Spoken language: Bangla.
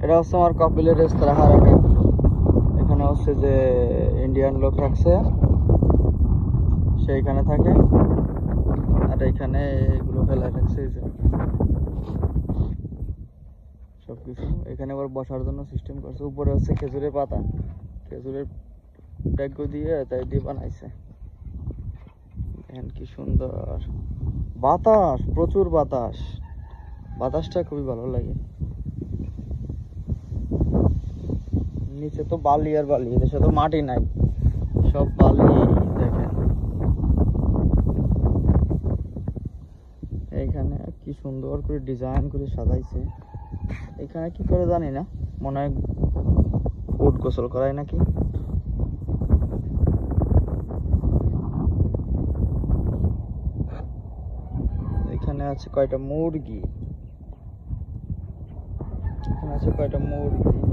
এটা হচ্ছে আমার কপিলের রেস্তোরাঁ হারামে। এখানে হচ্ছে যে ইন্ডিয়ান লোক রাখছে, সেইখানে থাকে। আর এখানে এগুলো ফেলা রাখছে সবকিছু। এখানে আবার বসার জন্য সিস্টেম করছে। উপরে হচ্ছে খেজুরের পাতা, খেজুরের ডাগ্য দিয়ে তাই দিয়ে বানাইছে। দেখেন কি সুন্দর বাতাস, প্রচুর বাতাস। বাতাসটা খুবই ভালো লাগে। নিচে তো বালি আর বালি, এদেশে তো মাটি নাই, সব বালি। দেখেন এইখানে কি সুন্দর করে ডিজাইন করে সাজাইছে। এখানে কি করে জানি না, মনে হয় উট গোসল করায় নাকি। এখানে আছে কয়টা মুরগি, এখানে আছে কয়টা মুরগি।